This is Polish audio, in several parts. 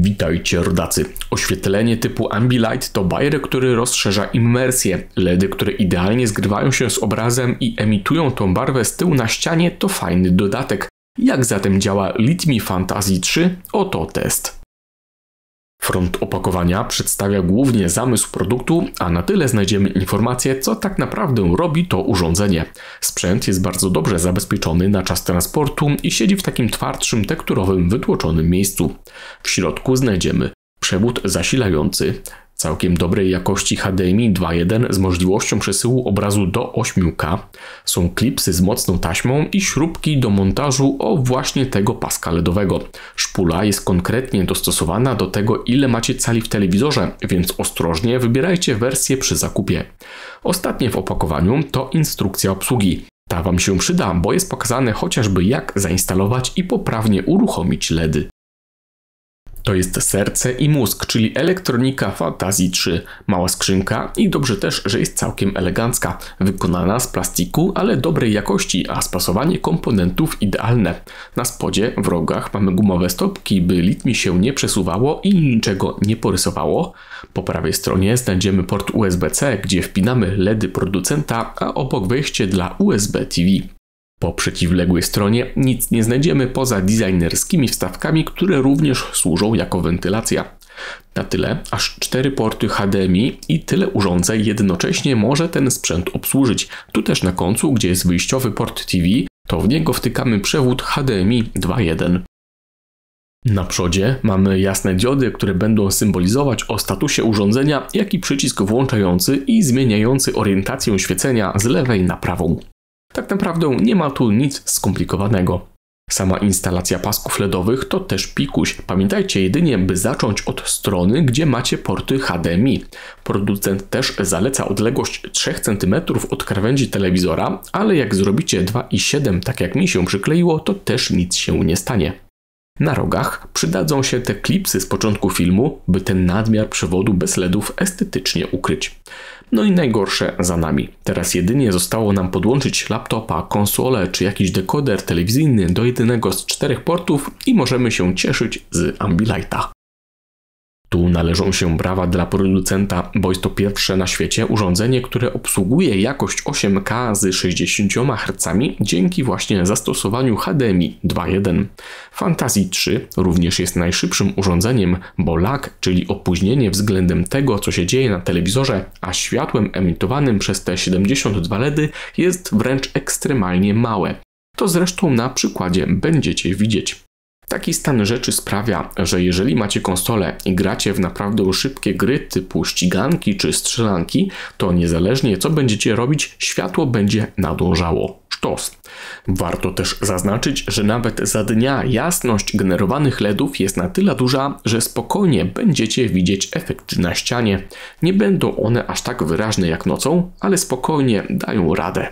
Witajcie rodacy. Oświetlenie typu Ambilight to bajer, który rozszerza immersję. LEDy, które idealnie zgrywają się z obrazem i emitują tą barwę z tyłu na ścianie, to fajny dodatek. Jak zatem działa Litmi Fantasy 3? Oto test. Front opakowania przedstawia głównie zamysł produktu, a na tyle znajdziemy informację, co tak naprawdę robi to urządzenie. Sprzęt jest bardzo dobrze zabezpieczony na czas transportu i siedzi w takim twardszym, tekturowym, wytłoczonym miejscu. W środku znajdziemy przewód zasilający, całkiem dobrej jakości HDMI 2.1 z możliwością przesyłu obrazu do 8K. Są klipsy z mocną taśmą i śrubki do montażu o właśnie tego paska LEDowego. Szpula jest konkretnie dostosowana do tego, ile macie cali w telewizorze, więc ostrożnie wybierajcie wersję przy zakupie. Ostatnie w opakowaniu to instrukcja obsługi. Ta Wam się przyda, bo jest pokazane chociażby jak zainstalować i poprawnie uruchomić LEDy. To jest serce i mózg, czyli elektronika Fantasy 3. Mała skrzynka i dobrze też, że jest całkiem elegancka. Wykonana z plastiku, ale dobrej jakości, a spasowanie komponentów idealne. Na spodzie, w rogach mamy gumowe stopki, by Litmi się nie przesuwało i niczego nie porysowało. Po prawej stronie znajdziemy port USB-C, gdzie wpinamy LEDy producenta, a obok wejście dla USB TV. Po przeciwległej stronie nic nie znajdziemy poza designerskimi wstawkami, które również służą jako wentylacja. Na tyle, aż 4 porty HDMI i tyle urządzeń jednocześnie może ten sprzęt obsłużyć. Tu też na końcu, gdzie jest wyjściowy port TV, to w niego wtykamy przewód HDMI 2.1. Na przodzie mamy jasne diody, które będą symbolizować o statusie urządzenia, jak i przycisk włączający i zmieniający orientację świecenia z lewej na prawą. Tak naprawdę nie ma tu nic skomplikowanego. Sama instalacja pasków LEDowych to też pikuś. Pamiętajcie jedynie, by zacząć od strony, gdzie macie porty HDMI. Producent też zaleca odległość 3 cm od krawędzi telewizora, ale jak zrobicie 2,7 tak jak mi się przykleiło, to też nic się nie stanie. Na rogach przydadzą się te klipsy z początku filmu, by ten nadmiar przewodu bez LEDów estetycznie ukryć. No i najgorsze za nami. Teraz jedynie zostało nam podłączyć laptopa, konsolę czy jakiś dekoder telewizyjny do jednego z 4 portów i możemy się cieszyć z Ambilighta. Tu należą się brawa dla producenta, bo jest to pierwsze na świecie urządzenie, które obsługuje jakość 8K z 60 Hz dzięki właśnie zastosowaniu HDMI 2.1. Fantasy 3 również jest najszybszym urządzeniem, bo lag, czyli opóźnienie względem tego, co się dzieje na telewizorze, a światłem emitowanym przez te 72 LEDy jest wręcz ekstremalnie małe. To zresztą na przykładzie będziecie widzieć. Taki stan rzeczy sprawia, że jeżeli macie konsolę i gracie w naprawdę szybkie gry typu ściganki czy strzelanki, to niezależnie co będziecie robić, światło będzie nadążało. Sztos. Warto też zaznaczyć, że nawet za dnia jasność generowanych LEDów jest na tyle duża, że spokojnie będziecie widzieć efekty na ścianie. Nie będą one aż tak wyraźne jak nocą, ale spokojnie dają radę.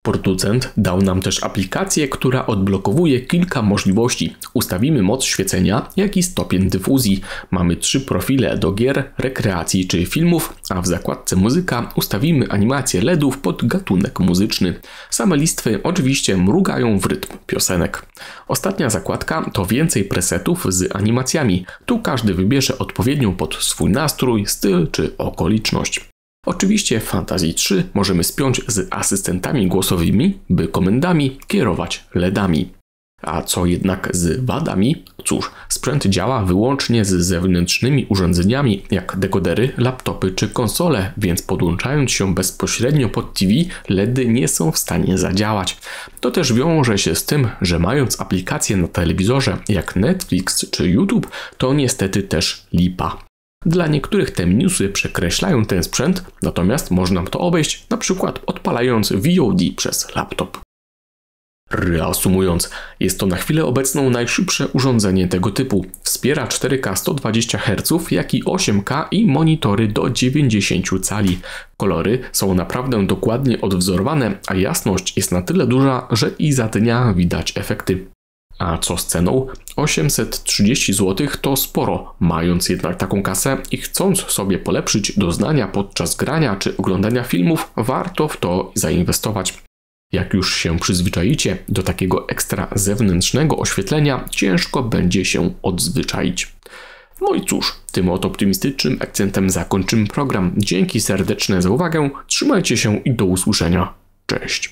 Producent dał nam też aplikację, która odblokowuje kilka możliwości. Ustawimy moc świecenia, jak i stopień dyfuzji. Mamy 3 profile do gier, rekreacji czy filmów, a w zakładce muzyka ustawimy animację LEDów pod gatunek muzyczny. Same listwy oczywiście mrugają w rytm piosenek. Ostatnia zakładka to więcej presetów z animacjami. Tu każdy wybierze odpowiednią pod swój nastrój, styl czy okoliczność. Oczywiście w Fantasy 3 możemy spiąć z asystentami głosowymi, by komendami kierować LEDami. A co jednak z wadami? Cóż, sprzęt działa wyłącznie z zewnętrznymi urządzeniami jak dekodery, laptopy czy konsole, więc podłączając się bezpośrednio pod TV, LEDy nie są w stanie zadziałać. To też wiąże się z tym, że mając aplikacje na telewizorze jak Netflix czy YouTube, to niestety też lipa. Dla niektórych te minusy przekreślają ten sprzęt, natomiast można to obejść np. odpalając VOD przez laptop. Reasumując, jest to na chwilę obecną najszybsze urządzenie tego typu. Wspiera 4K 120 Hz, jak i 8K i monitory do 90 cali. Kolory są naprawdę dokładnie odwzorowane, a jasność jest na tyle duża, że i za dnia widać efekty. A co z ceną? 830 zł to sporo. Mając jednak taką kasę i chcąc sobie polepszyć doznania podczas grania czy oglądania filmów, warto w to zainwestować. Jak już się przyzwyczaicie do takiego ekstra zewnętrznego oświetlenia, ciężko będzie się odzwyczaić. No i cóż, tym oto optymistycznym akcentem zakończymy program. Dzięki serdeczne za uwagę, trzymajcie się i do usłyszenia. Cześć.